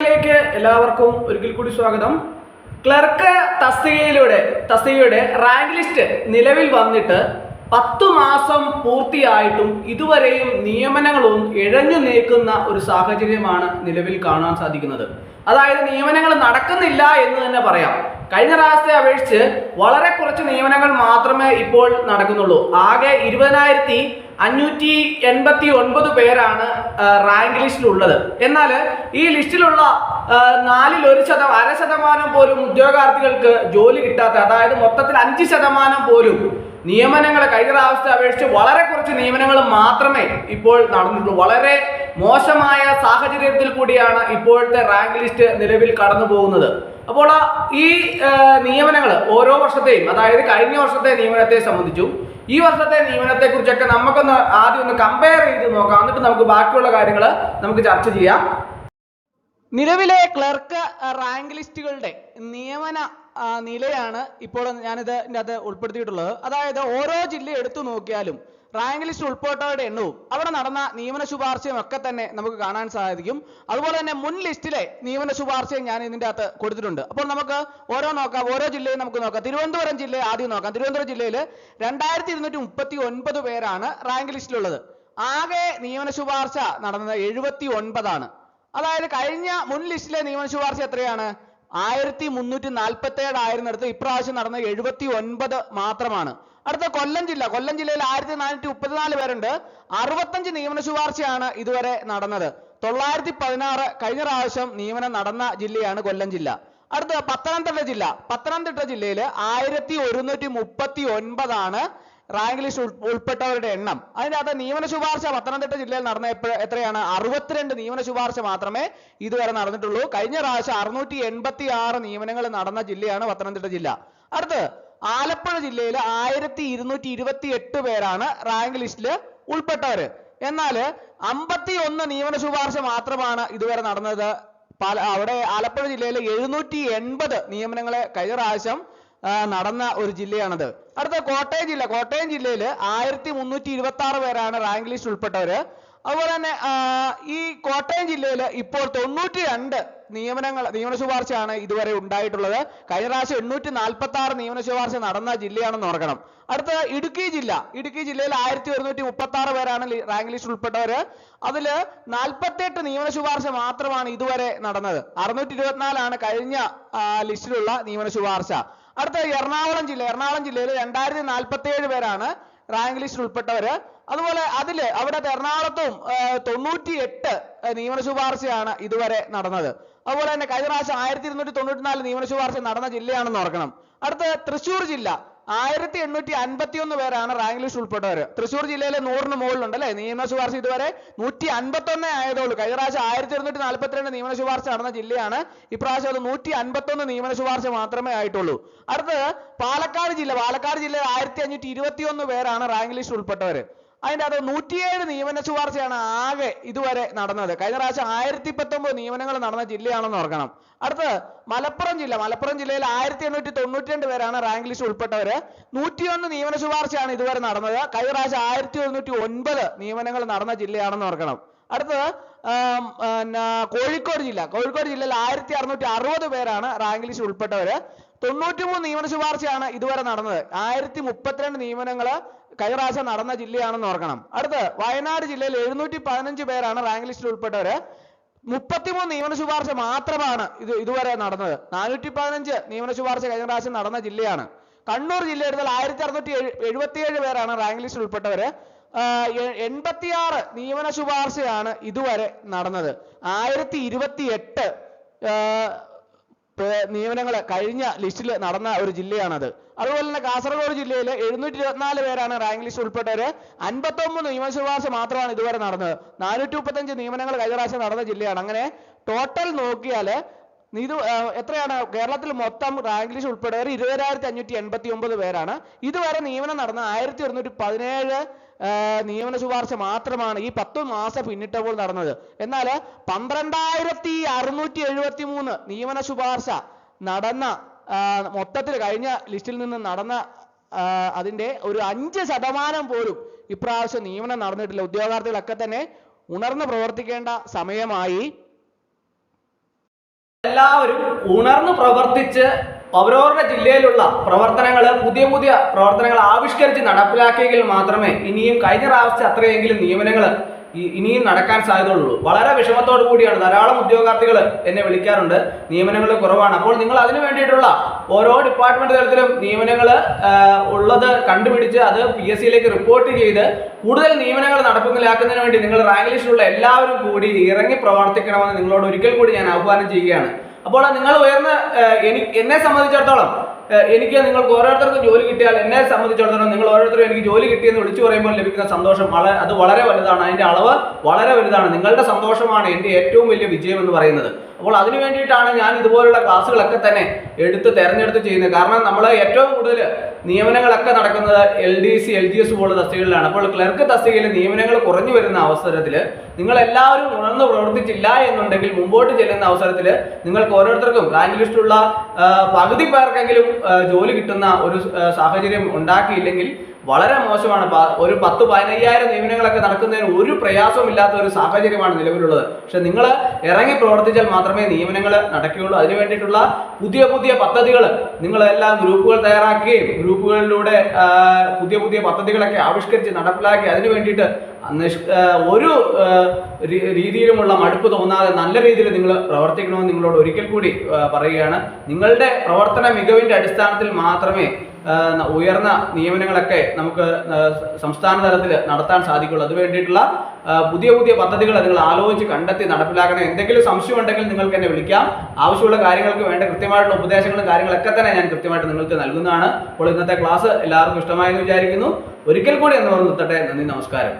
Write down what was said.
ിലേക്ക് എല്ലാവർക്കും ഒരിക്കൽ കൂടി സ്വാഗതം. ക്ലർക്ക് തസ്തികയുടെ റാങ്ക് ലിസ്റ്റ് നിലവിൽ വന്നിട്ട് 10 മാസം പൂർത്തിയായിട്ടും ഇതുവരെയും നിയമനങ്ങളൊന്നും ഇഴഞ്ഞു നീക്കുന്ന ഒരു സാഹചര്യമാണ് നിലവിൽ കാണാൻ സാധിക്കുന്നത്. അതായത് നിയമനങ്ങൾ നടക്കുന്നില്ല എന്ന് തന്നെ പറയാം. കഴിഞ്ഞ പ്രാവശ്യത്തെ അപേക്ഷിച്ച് വളരെ കുറച്ച് നിയമനങ്ങൾ മാത്രമേ ഇപ്പോൾ നടക്കുന്നുള്ളൂ. ആകെ 20,589 പേരാണ് റാങ്ക് ലിസ്റ്റിലുള്ളത്. എന്നാൽ ഈ ലിസ്റ്റിലുള്ള 1/4% പോലും ഉദ്യോഗാർത്ഥികൾക്ക് ജോലി കിട്ടാത്ത, അതായത് മൊത്തത്തിൽ 5% പോലും നിയമനങ്ങൾ കഴിഞ്ഞ പ്രാവശ്യത്തെ അപേക്ഷിച്ച് വളരെ കുറച്ച് നിയമനങ്ങൾ മാത്രമേ ഇപ്പോൾ നടന്നിട്ടുള്ളൂ. വളരെ മോശമായ സാഹചര്യത്തിൽ കൂടിയാണ് ഇപ്പോഴത്തെ റാങ്ക് ലിസ്റ്റ് നിലവിൽ കടന്നു പോകുന്നത്. അപ്പോൾ ഈ നിയമനങ്ങൾ ഓരോ വർഷത്തെയും, അതായത് കഴിഞ്ഞ വർഷത്തെ നിയമനത്തെ സംബന്ധിച്ചും ഈ വർഷത്തെ നിയമനത്തെ കുറിച്ചൊക്കെ നമുക്കൊന്ന് ആദ്യം ഒന്ന് കമ്പയർ ചെയ്ത് നോക്കാം. എന്നിട്ട് നമുക്ക് ബാക്കിയുള്ള കാര്യങ്ങൾ നമുക്ക് ചർച്ച ചെയ്യാം. നിലവിലെ ക്ലർക്ക് റാങ്ക് ലിസ്റ്റുകളുടെ നിയമന നിലയാണ് ഇപ്പോൾ ഞാനിത് ഉൾപ്പെടുത്തിയിട്ടുള്ളത്. അതായത് ഓരോ ജില്ല എടുത്തു നോക്കിയാലും റാങ്ക് ലിസ്റ്റ് ഉൾപ്പെട്ടവരുടെ എണ്ണവും അവിടെ നടന്ന നിയമന ശുപാർശയും ഒക്കെ തന്നെ നമുക്ക് കാണാൻ സാധിക്കും. അതുപോലെ തന്നെ മുൻ ലിസ്റ്റിലെ നിയമന ശുപാർശയും ഞാൻ ഇതിൻ്റെ അകത്ത് കൊടുത്തിട്ടുണ്ട്. അപ്പോൾ നമുക്ക് ഓരോ ജില്ലയും നമുക്ക് നോക്കാം. തിരുവനന്തപുരം ജില്ലയെ ആദ്യം നോക്കാം. തിരുവനന്തപുരം ജില്ലയിൽ 2239 പേരാണ് റാങ്ക് ലിസ്റ്റിലുള്ളത്. ആകെ നിയമന ശുപാർശ നടന്നത് 79 ആണ്. അതായത് കഴിഞ്ഞ മുൻ ലിസ്റ്റിലെ നിയമന ശുപാർശ എത്രയാണ്? 1347 ആയിരുന്നിടത്ത് ഇപ്രാവശ്യം നടന്ന 79 മാത്രമാണ്. അടുത്ത കൊല്ലം ജില്ലയിൽ 1434 പേരുണ്ട്. 65 നിയമന ശുപാർശയാണ് ഇതുവരെ നടന്നത്. 916 കഴിഞ്ഞ പ്രാവശ്യം നിയമനം നടന്ന ജില്ലയാണ് കൊല്ലം ജില്ല. അടുത്ത പത്തനംതിട്ട ജില്ലയിൽ 1139 ആണ് റാങ്ക് ലിസ്റ്റ് ഉൾപ്പെട്ടവരുടെ എണ്ണം. അതിൻ്റെ അകത്ത് നിയമന ശുപാർശ പത്തനംതിട്ട ജില്ലയിൽ നടന്ന എത്രയാണ്? 62 നിയമന ശുപാർശ മാത്രമേ ഇതുവരെ നടന്നിട്ടുള്ളൂ. കഴിഞ്ഞ പ്രാവശ്യം 686 നിയമനങ്ങൾ നടന്ന ജില്ലയാണ് പത്തനംതിട്ട ജില്ല. അടുത്ത് ആലപ്പുഴ ജില്ലയിൽ 1228 പേരാണ് റാങ്ക് ലിസ്റ്റിൽ ഉൾപ്പെട്ടവര്. എന്നാൽ 51 നിയമന ശുപാർശ മാത്രമാണ് ഇതുവരെ നടന്നത്. അവിടെ ആലപ്പുഴ ജില്ലയിൽ 780 നിയമനങ്ങളെ കഴിഞ്ഞ പ്രാവശ്യം നടന്ന ഒരു ജില്ലയാണത്. അടുത്ത കോട്ടയം ജില്ലയിൽ 1326 പേരാണ് റാങ്ക് ലിസ്റ്റ് ഉൾപ്പെട്ടവര്. അതുപോലെ തന്നെ ഈ കോട്ടയം ജില്ലയിൽ ഇപ്പോൾ 92 നിയമന ശുപാർശയാണ് ഇതുവരെ ഉണ്ടായിട്ടുള്ളത്. കഴിഞ്ഞ പ്രാവശ്യം 846 നിയമന ശുപാർശ നടന്ന ജില്ലയാണെന്ന് ഓർക്കണം. അടുത്ത ഇടുക്കി ജില്ലയിൽ 1136 പേരാണ് റാങ്ക് ലിസ്റ്റ് ഉൾപ്പെട്ടവര്. അതിൽ 48 നിയമന ശുപാർശ മാത്രമാണ് ഇതുവരെ നടന്നത്. 624 കഴിഞ്ഞ ലിസ്റ്റിലുള്ള നിയമന ശുപാർശ. അടുത്ത എറണാകുളം ജില്ലയിൽ 2047 പേരാണ് റാങ്ക് ലിസ്റ്റിൽ ഉൾപ്പെട്ടവര്. അതുപോലെ അവിടുത്തെ എറണാകുളത്തും 98 നിയമന ശുപാർശയാണ് ഇതുവരെ നടന്നത്. അതുപോലെ തന്നെ കഴിഞ്ഞ പ്രാവശ്യം 1294 നിയമന ശുപാർശ നടന്ന ജില്ലയാണെന്ന് ഓർക്കണം. അടുത്ത തൃശ്ശൂർ ജില്ല 1851 പേരാണ് റാങ്ക് ലിസ്റ്റ് ഉൾപ്പെട്ടവര്. തൃശ്ശൂർ ജില്ലയിലെ 100 മുകളിലുണ്ട് അല്ലെ നിയമന ശുപാർശ. ഇതുവരെ 151 ആയതുള്ളൂ. കഴിഞ്ഞ പ്രാവശ്യം 1242 നിയമന ശുപാർശ നടന്ന ജില്ലയാണ്. ഇപ്രാവശ്യം അത് 151 നിയമന ശുപാർശ മാത്രമേ ആയിട്ടുള്ളൂ. അടുത്തത് പാലക്കാട് ജില്ല 1521 പേരാണ് റാങ്ക് ലിസ്റ്റ് ഉൾപ്പെട്ടവര്. അതിൻ്റെ അത് 107 നിയമന ശുപാർശയാണ് ആകെ ഇതുവരെ നടന്നത്. കഴിഞ്ഞ പ്രാവശ്യം 1019 നിയമനങ്ങൾ നടന്ന ജില്ലയാണെന്ന് ഓർക്കണം. അടുത്ത് മലപ്പുറം ജില്ലയിൽ 1892 പേരാണ് റാങ്ക് ലിസ്റ്റ് ഉൾപ്പെട്ടവര്. 101 നിയമന ശുപാർശയാണ് ഇതുവരെ നടന്നത്. കഴിഞ്ഞ പ്രാവശ്യം 1109 നിയമനങ്ങൾ നടന്ന ജില്ലയാണെന്ന് ഓർക്കണം. അടുത്തത് കോഴിക്കോട് ജില്ലയിൽ 1660 പേരാണ് റാങ്ക് ലിസ്റ്റ് ഉൾപ്പെട്ടവര്. 93 നിയമന ശുപാർശയാണ് ഇതുവരെ നടന്നത്. 1032 നിയമനങ്ങൾ കഴിഞ്ഞ പ്രാവശ്യം നടന്ന ജില്ലയാണെന്ന് ഓർക്കണം. അടുത്ത് വയനാട് ജില്ലയിൽ 715 പേരാണ് റാങ്ക് ലിസ്റ്റിൽ ഉൾപ്പെട്ടവര്. 33 നിയമന ശുപാർശ മാത്രമാണ് ഇതുവരെ നടന്നത്. 415 നിയമന ശുപാർശ കഴിഞ്ഞ പ്രാവശ്യം നടന്ന ജില്ലയാണ്. കണ്ണൂർ ജില്ല എടുത്താൽ 1677 പേരാണ് റാങ്ക് ലിസ്റ്റിൽ ഉൾപ്പെട്ടവര്. 86 നിയമന ശുപാർശയാണ് ഇതുവരെ നടന്നത്. 1028 നിയമനങ്ങൾ കഴിഞ്ഞ ലിസ്റ്റിൽ നടന്ന ഒരു ജില്ലയാണത്. അതുപോലെ തന്നെ കാസർഗോഡ് ജില്ലയിൽ 724 പേരാണ് റാങ്ക് ലിസ്റ്റ് ഉൾപ്പെട്ടവര്. 59 നിയമന ശുപാർശ മാത്രമാണ് ഇതുവരെ നടന്നത്. 435 നിയമനങ്ങൾ കഴിഞ്ഞ പ്രാവശ്യം നടന്ന ജില്ലയാണ്. അങ്ങനെ ടോട്ടൽ നോക്കിയാൽ ഇത് എത്രയാണ്? കേരളത്തിൽ മൊത്തം റാങ്ക് ലിസ്റ്റ് ഉൾപ്പെട്ടവർ 20,589 പേരാണ്. ഇതുവരെ നിയമനം നടന്ന 1117 നിയമന ശുപാർശ മാത്രമാണ് ഈ 10 മാസം പിന്നിട്ടപ്പോൾ നടന്നത്. എന്നാൽ 12,673 നിയമന ശുപാർശ നടന്ന മൊത്തത്തിൽ കഴിഞ്ഞ ലിസ്റ്റിൽ നിന്ന് നടന്ന അതിന്റെ ഒരു 5% പോലും ഇപ്രാവശ്യം നിയമനം നടന്നിട്ടില്ല. ഉദ്യോഗാർത്ഥികളൊക്കെ തന്നെ ഉണർന്ന് പ്രവർത്തിക്കേണ്ട സമയമായി. എല്ലാവരും ഉണർന്നു പ്രവർത്തിച്ച് അവരവരുടെ ജില്ലയിലുള്ള പ്രവർത്തനങ്ങൾ പുതിയ പുതിയ പ്രവർത്തനങ്ങൾ ആവിഷ്കരിച്ച് നടപ്പിലാക്കിയെങ്കിൽ മാത്രമേ ഇനിയും കഴിഞ്ഞ പ്രാവശ്യം അത്രയെങ്കിലും നിയമനങ്ങൾ ഇനിയും നടക്കാൻ സാധ്യതയുള്ളൂ. വളരെ വിഷമത്തോടു കൂടിയാണ് ധാരാളം ഉദ്യോഗാർത്ഥികൾ എന്നെ വിളിക്കാറുണ്ട്, നിയമനങ്ങൾ കുറവാണ്. അപ്പോൾ നിങ്ങൾ അതിനു വേണ്ടിയിട്ടുള്ള ഓരോ ഡിപ്പാർട്ട്മെന്റ് തലത്തിലും നിയമനങ്ങൾ ഉള്ളത് കണ്ടുപിടിച്ച് അത് PSCയിലേക്ക് റിപ്പോർട്ട് ചെയ്ത് കൂടുതൽ നിയമനങ്ങൾ നടപ്പിലാക്കുന്നതിന് വേണ്ടി നിങ്ങൾ റാങ്ക് ലിസ്റ്റിലുള്ള എല്ലാവരും കൂടി ഇറങ്ങി പ്രവർത്തിക്കണമെന്ന് നിങ്ങളോട് ഒരിക്കൽ കൂടി ഞാൻ ആഹ്വാനം ചെയ്യുകയാണ്. അപ്പോൾ നിങ്ങൾ എന്നെ സംബന്ധിച്ചിടത്തോളം എനിക്ക് നിങ്ങൾക്ക് ഓരോരുത്തർക്കും ജോലി കിട്ടിയാൽ എന്നെ സംബന്ധിച്ചിടത്തോളം നിങ്ങൾ ഓരോരുത്തരും എനിക്ക് ജോലി കിട്ടിയെന്ന് വിളിച്ചു പറയുമ്പോൾ ലഭിക്കുന്ന സന്തോഷം അത് വളരെ വലുതാണ്. അതിൻ്റെ അളവ് വളരെ വലുതാണ്. നിങ്ങളുടെ സന്തോഷമാണ് എൻ്റെ ഏറ്റവും വലിയ വിജയം എന്ന് പറയുന്നത്. അപ്പോൾ അതിനു വേണ്ടിയിട്ടാണ് ഞാൻ ഇതുപോലുള്ള ക്ലാസ്സുകളൊക്കെ തന്നെ തിരഞ്ഞെടുത്ത് ചെയ്യുന്നത്. കാരണം നമ്മൾ ഏറ്റവും കൂടുതൽ നിയമനങ്ങളൊക്കെ നടക്കുന്നത് LDC LGS പോലുള്ള തസ്തികകളിലാണ്. അപ്പോൾ ക്ലർക്ക് തസ്തികയിൽ നിയമനങ്ങൾ കുറഞ്ഞു വരുന്ന അവസരത്തിൽ നിങ്ങൾ എല്ലാവരും ഉണർന്ന് പ്രവർത്തിച്ചില്ല എന്നുണ്ടെങ്കിൽ മുമ്പോട്ട് ചെല്ലുന്ന അവസരത്തിൽ നിങ്ങൾക്ക് ഓരോരുത്തർക്കും റാങ്ക് ലിസ്റ്റിലുള്ള പകുതി പേർക്കെങ്കിലും ജോലി കിട്ടുന്ന ഒരു സാഹചര്യം ഉണ്ടാക്കിയില്ലെങ്കിൽ വളരെ മോശമാണ്. ഒരു 10-15,000 നിയമനങ്ങളൊക്കെ നടക്കുന്നതിന് ഒരു പ്രയാസവും ഇല്ലാത്ത ഒരു സാഹചര്യമാണ് നിലവിലുള്ളത്. പക്ഷെ നിങ്ങൾ ഇറങ്ങി പ്രവർത്തിച്ചാൽ മാത്രമേ നിയമനങ്ങൾ നടക്കുകയുള്ളൂ. അതിനു വേണ്ടിയിട്ടുള്ള പുതിയ പുതിയ പദ്ധതികൾ നിങ്ങളെല്ലാം ഗ്രൂപ്പുകൾ തയ്യാറാക്കുകയും ഗ്രൂപ്പുകളിലൂടെ പുതിയ പുതിയ പദ്ധതികളൊക്കെ ആവിഷ്കരിച്ച് നടപ്പിലാക്കി അതിനു വേണ്ടിയിട്ട് ഒരു രീതിയിലുമുള്ള മടുപ്പ് തോന്നാതെ നല്ല രീതിയിൽ നിങ്ങൾ പ്രവർത്തിക്കണമെന്ന് നിങ്ങളോട് ഒരിക്കൽ കൂടി പറയുകയാണ്. നിങ്ങളുടെ പ്രവർത്തന മികവിൻ്റെ അടിസ്ഥാനത്തിൽ മാത്രമേ ഉയർന്ന നിയമനങ്ങളൊക്കെ നമുക്ക് സംസ്ഥാന തലത്തിൽ നടത്താൻ സാധിക്കുള്ളൂ. അത് വേണ്ടിയിട്ടുള്ള പുതിയ പുതിയ പദ്ധതികൾ നിങ്ങൾ ആലോചിച്ച് കണ്ടെത്തി നടപ്പിലാക്കണം. എന്തെങ്കിലും സംശയം ഉണ്ടെങ്കിൽ നിങ്ങൾക്ക് എന്നെ വിളിക്കാം. ആവശ്യമുള്ള കാര്യങ്ങൾക്ക് വേണ്ട കൃത്യമായിട്ടുള്ള ഉപദേശങ്ങളും കാര്യങ്ങളൊക്കെ തന്നെ ഞാൻ കൃത്യമായിട്ട് നിങ്ങൾക്ക് നൽകുന്നതാണ്. അപ്പോൾ ഇന്നത്തെ ക്ലാസ് എല്ലാവർക്കും ഇഷ്ടമായെന്ന് വിചാരിക്കുന്നു. ഒരിക്കൽ കൂടി എന്ന് നിർത്തട്ടെ. നന്ദി, നമസ്കാരം.